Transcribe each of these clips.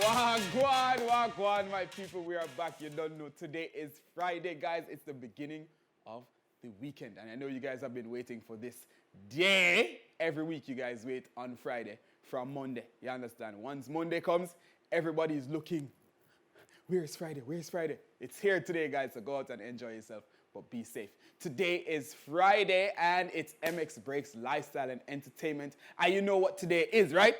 Wagwan, my people, we are back. You don't know, today is Friday, guys. It's the beginning of the weekend. And I know you guys have been waiting for this day. Every week you guys wait on Friday from Monday. You understand? Once Monday comes, everybody's looking. Where's Friday? Where's Friday? It's here today, guys, so go out and enjoy yourself, but be safe. Today is Friday, and it's MX Breaks Lifestyle and Entertainment. And you know what today is, right?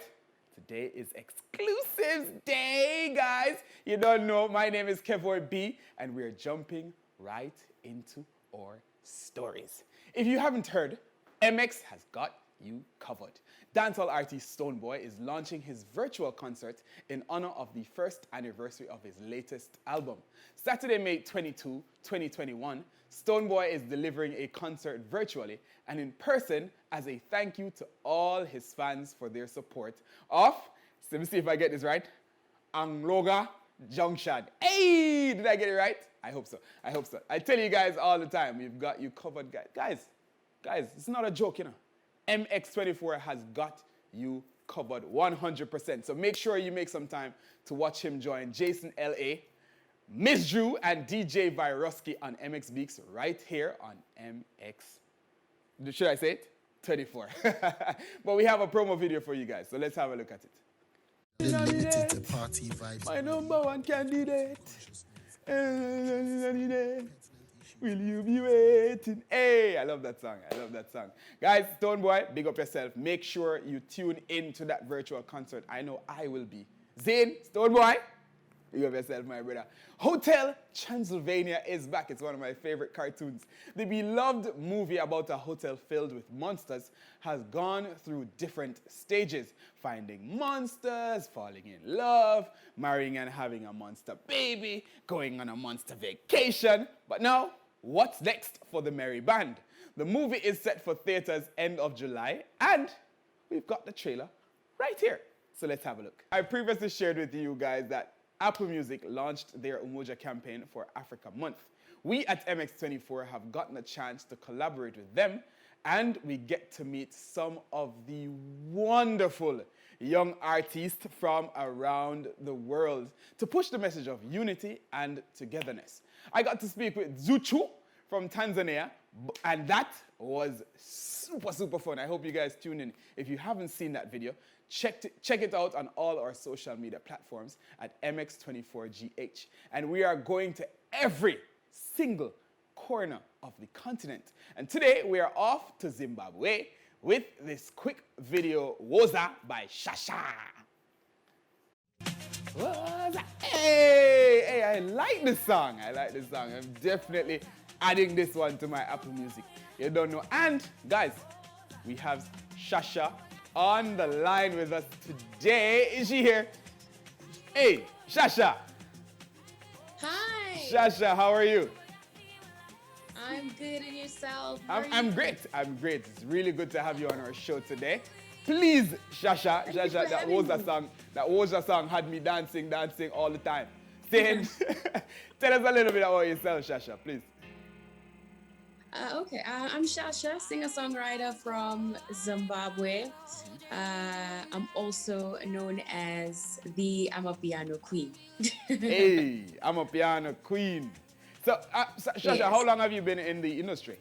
Today is Exclusives Day, guys. You don't know, my name is Kevoy B, and we're jumping right into our stories. If you haven't heard, MX has got you covered. Dancehall artist Stonebwoy is launching his virtual concert in honor of the first anniversary of his latest album. Saturday, May 22, 2021, Stonebwoy is delivering a concert virtually and in person as a thank you to all his fans for their support of, let me see if I get this right, Anloga Junction. Hey, did I get it right? I hope so. I hope so. I tell you guys all the time, we've got you covered, guys. Guys, it's not a joke, you know. MX24 has got you covered 100%. So make sure you make some time to watch him join Jason LA, Miss Drew, and DJ Vyroski on MX Beaks right here on MX. Should I say it? 24. But we have a promo video for you guys, so let's have a look at it. Party vibes. My number one candidate. Will you be waiting? Hey, I love that song. I love that song. Guys, Stonebwoy, big up yourself. Make sure you tune in to that virtual concert. I know I will be. Zane, Stonebwoy, big up yourself, my brother. Hotel Transylvania is back. It's one of my favorite cartoons. The beloved movie about a hotel filled with monsters has gone through different stages. Finding monsters, falling in love, marrying and having a monster baby, going on a monster vacation. But now, what's next for the merry band? The movie is set for theaters end of July, and we've got the trailer right here. So let's have a look. I previously shared with you guys that Apple Music launched their Umoja campaign for Africa Month. We at MX24 have gotten a chance to collaborate with them, and we get to meet some of the wonderful young artists from around the world to push the message of unity and togetherness. I got to speak with Zuchu from Tanzania, and that was super fun. I hope you guys tune in. If you haven't seen that video, check it out on all our social media platforms at MX24GH. And we are going to every single corner of the continent. And today we are off to Zimbabwe with this quick video, Woza by Sha Sha. Hey, I like this song. I like this song. I'm definitely adding this one to my Apple Music. You don't know. And guys, we have Sha Sha on the line with us today. Is she here? Hey, Sha Sha. Hi. Sha Sha, how are you? I'm good, and yourself? I'm great. I'm great. It's really good to have you on our show today. Please, Sha Sha, that was a song had me dancing all the time. Tell us a little bit about yourself, Sha Sha, please. Okay, I'm Sha Sha, singer-songwriter from Zimbabwe. I'm also known as the Amapiano Queen. Hey, I'm a piano queen. So, Sha Sha, Yes. how long have you been in the industry?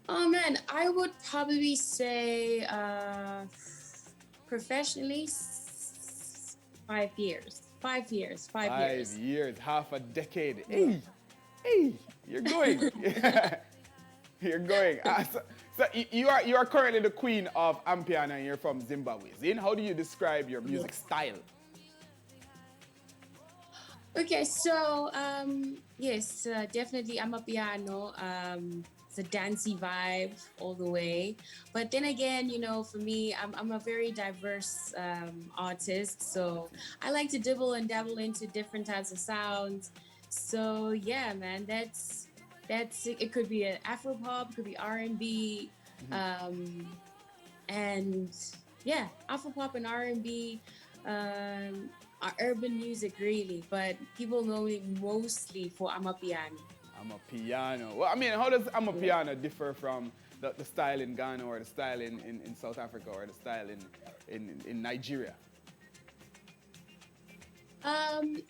Oh man, I would probably say professionally 5 years. 5 years. 5 years, half a decade. Hey, you're going. You're going. So you are currently the queen of Amapiano, and you're from Zimbabwe. Zin, how do you describe your music style? Okay, so yes, definitely Amapiano. It's a dancey vibe all the way. But then again, you know, for me, I'm a very diverse artist. So I like to dibble and dabble into different types of sounds. So yeah, man, that's it. Could be an Afro pop, it could be R&B, and yeah, Afro pop and R&B. Are urban music really, but people know me mostly for Amapiano. Amapiano. Well, I mean, how does Amapiano differ from the style in Ghana or the style in South Africa or the style in Nigeria?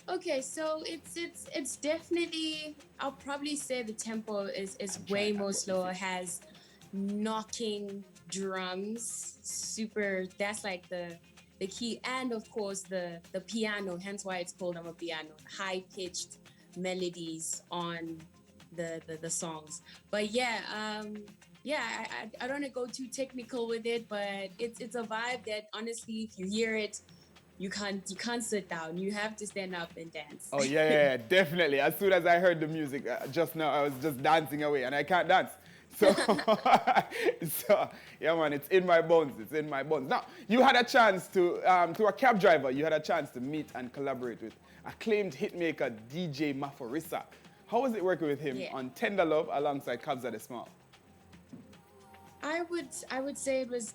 Okay, so it's definitely, I'll probably say the tempo is I'm way trying. more What you slower, think? has knocking drums, super, that's like the key, and of course the piano, hence why it's called I'm a piano, high pitched melodies on the songs. But yeah, yeah, I don't want to go too technical with it, but it's a vibe that honestly, if you hear it, you can't sit down. You have to stand up and dance. Oh yeah, definitely. As soon as I heard the music just now, I was just dancing away, and I can't dance. So, so yeah, man, it's in my bones. It's in my bones. Now, you had a chance to a cab driver. You had a chance to meet and collaborate with acclaimed hitmaker DJ Maforisa. How was it working with him Yeah. on Tender Love alongside Kabza the Small? I would say it was,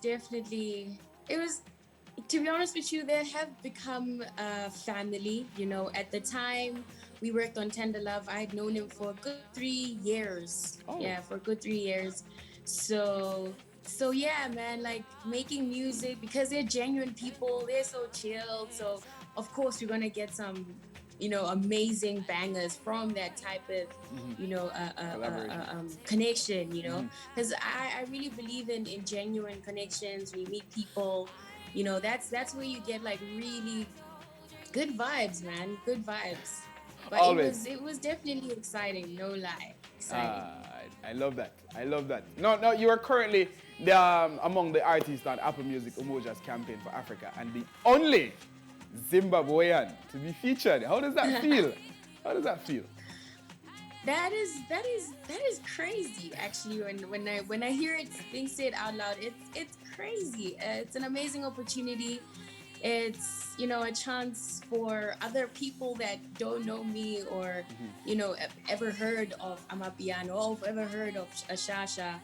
to be honest with you, they have become a family. At the time we worked on Tender Love, I had known him for a good 3 years. Oh, Yeah, for a good 3 years. So yeah, man, like making music, because they're genuine people, they're so chilled. So of course we're gonna get some, amazing bangers from that type of, collaboration. connection. Because I really believe in genuine connections. We meet people, that's where you get like really good vibes, man. Good vibes. But it Always. was it was definitely exciting, no lie. Exciting. Ah, I love that. I love that. No, no, you are currently among the artists on Apple Music Umoja's campaign for Africa and the only Zimbabwean to be featured. How does that feel? How does that feel? That is crazy, actually. When I hear it being said out loud, it's crazy. It's an amazing opportunity. It's, a chance for other people that don't know me, or ever heard of Amapiano, or ever heard of Sha Sha.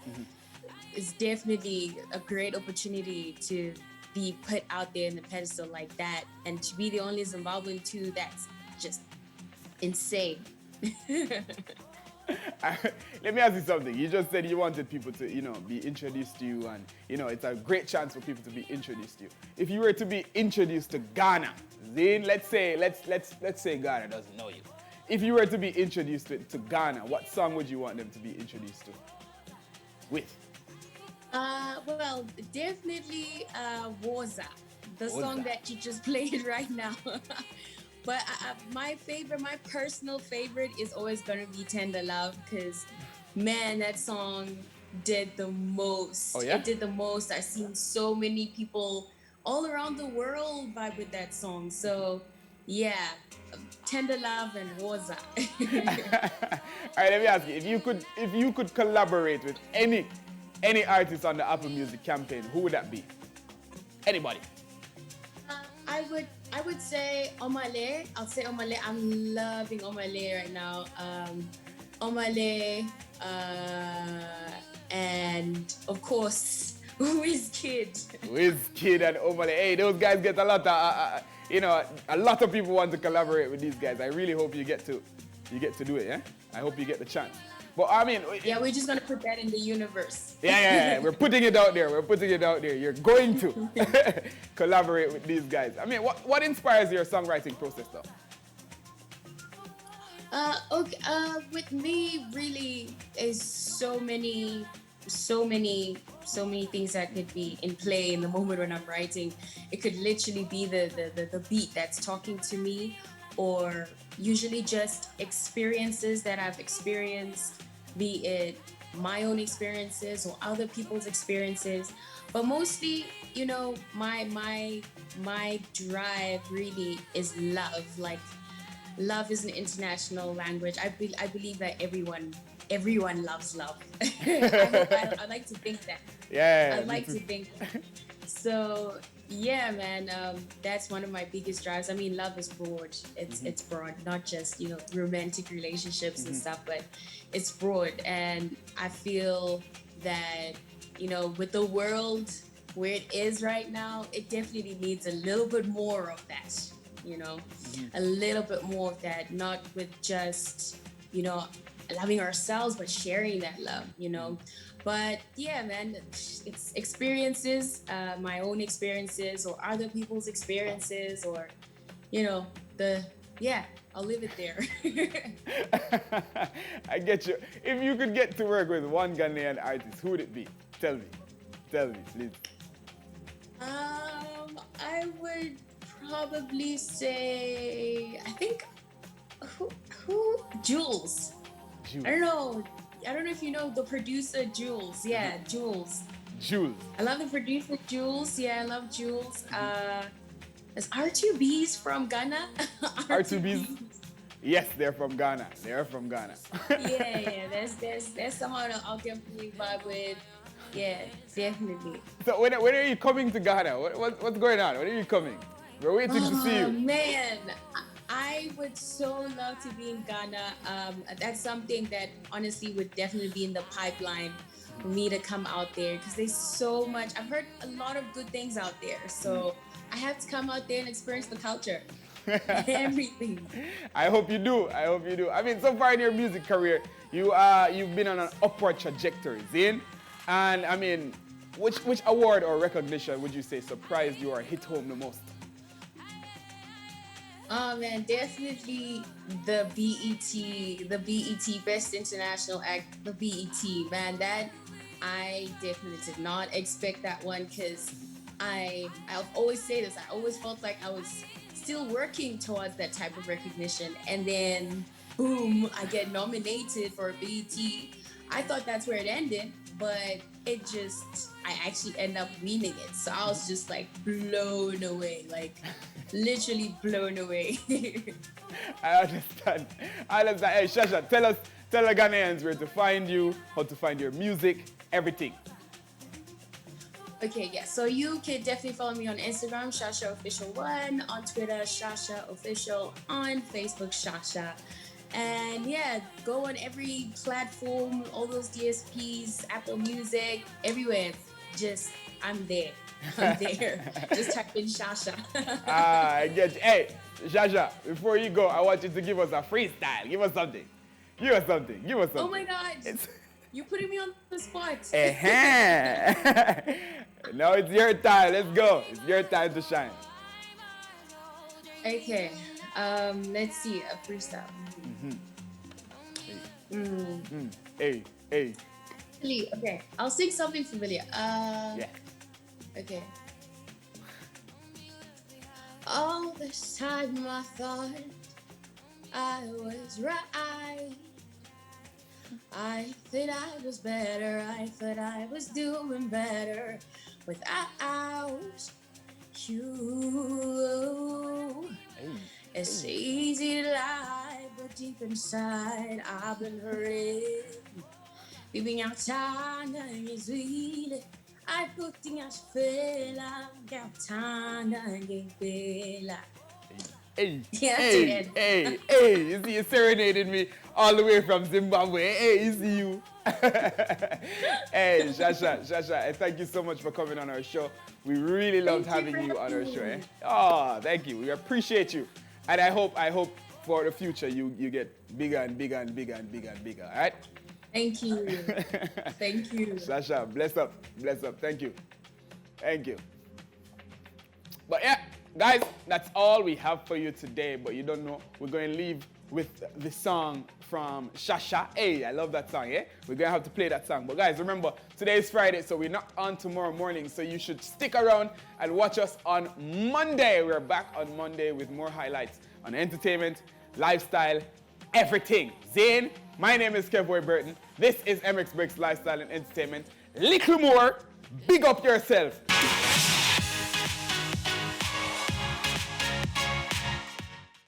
It's definitely a great opportunity to be put out there in the pedestal like that, and to be the only Zimbabwean too. That's just insane. Let me ask you something. You just said you wanted people to, be introduced to you, and it's a great chance for people to be introduced to you. If you were to be introduced to Ghana, then let's say Ghana doesn't know you. If you were to be introduced to Ghana, what song would you want them to be introduced to? With? Well, definitely Woza, the song Woza. that you just played right now. But my personal favorite is always gonna be Tender Love, because, man, that song did the most. Oh yeah? It did the most. I've seen so many people all around the world vibe with that song. So, yeah, Tender Love and Woza. All right, let me ask you. If you could collaborate with any artist on the Apple Music campaign, who would that be? Anybody. I would say Omale. I'll say Omale. I'm loving Omale right now. Omale, and of course Wizkid. Kid and Omale. Hey, those guys get a lot of, a lot of people want to collaborate with these guys. I really hope you get to do it, yeah? I hope you get the chance. But I mean, Yeah, we're just gonna put that in the universe. yeah. We're putting it out there. You're going to collaborate with these guys. I mean, what inspires your songwriting process, though? Okay. With me, really, is so many things that could be in play in the moment when I'm writing. It could literally be the beat that's talking to me, or usually just experiences that I've experienced, be it my own experiences or other people's experiences. But mostly, my drive really is love. Like, love is an international language. I believe that everyone loves love. I like to think that. Yeah. I like to think. So yeah, man, that's one of my biggest drives. I mean, love is broad. It's broad, not just romantic relationships and stuff, but it's broad. And I feel that with the world where it is right now, it definitely needs a little bit more of that. A little bit more of that, not with just loving ourselves, but sharing that love. But yeah, man, it's experiences, my own experiences or other people's experiences, or I'll leave it there. I get you. If you could get to work with one Ghanaian artist, who would it be? Tell me, please. I would probably say, I think, who? Jules. Jules. I don't know if you know the producer Jules. Yeah, Jules. Jules. I love the producer Jules. Yeah, I love Jules. Is R2Bs from Ghana? R2Bs? Yes, they're from Ghana. yeah. There's someone I'll definitely vibe with. Yeah, definitely. So when are you coming to Ghana? What's going on? When are you coming? We're waiting to see you. Man, I would so love to be in Ghana. That's something that honestly would definitely be in the pipeline for me to come out there because there's so much. I've heard a lot of good things out there, so I have to come out there and experience the culture. Everything. I hope you do. I mean, so far in your music career, you've been on an upward trajectory, Zane. And I mean, which award or recognition would you say surprised you or hit home the most? Oh man, definitely the BET Best International Act, the BET, man. That I definitely did not expect that one because I'll always say this. I always felt like I was still working towards that type of recognition, and then boom, I get nominated for BET. I thought that's where it ended, but I actually end up winning it. So I was just like blown away, like literally blown away. I understand. Hey, Sha Sha, tell the Ghanaians where to find you, how to find your music, everything. Okay, yeah. So you can definitely follow me on Instagram, Sha Sha Official 1, on Twitter, Sha Sha Official, on Facebook, Sha Sha. And yeah, go on every platform, all those DSPs, Apple Music, everywhere. I'm there. Just type in Sha Sha. I get you. Hey, Sha Sha, before you go, I want you to give us a freestyle. Give us something. Oh my God. You're putting me on the spot. Now it's your time. Let's go. It's your time to shine. Okay. Let's see. A freestyle. Hey. Okay. I'll sing something familiar. Yeah. Okay. All this time I thought I was right. I thought I was better. I thought I was doing better without you. It's easy to lie, but deep inside I've been hurting. Bibingatana ngizwile, ayikuthi ngiyafela, ngiyawuthanda ngempela. Hey, Yeah, hey, you see, you serenaded me all the way from Zimbabwe. Hey, you see you. Hey, Sha Sha, thank you so much for coming on our show. We really loved having you on our show. Eh? Oh, thank you. We appreciate you. And I hope for the future you get bigger and bigger and bigger and bigger and bigger. All right? Thank you. Thank you. Sha Sha, bless up. Thank you. But yeah, guys, that's all we have for you today. But you don't know, we're going to leave with the song from Sha Sha. Hey, I love that song, eh? We're going to have to play that song. But guys, remember, today is Friday, so we're not on tomorrow morning. So you should stick around and watch us on Monday. We're back on Monday with more highlights on entertainment, lifestyle, everything. Zane, my name is Stonebwoy Burton. This is MX Breaks Lifestyle and Entertainment. Little more, big up yourself.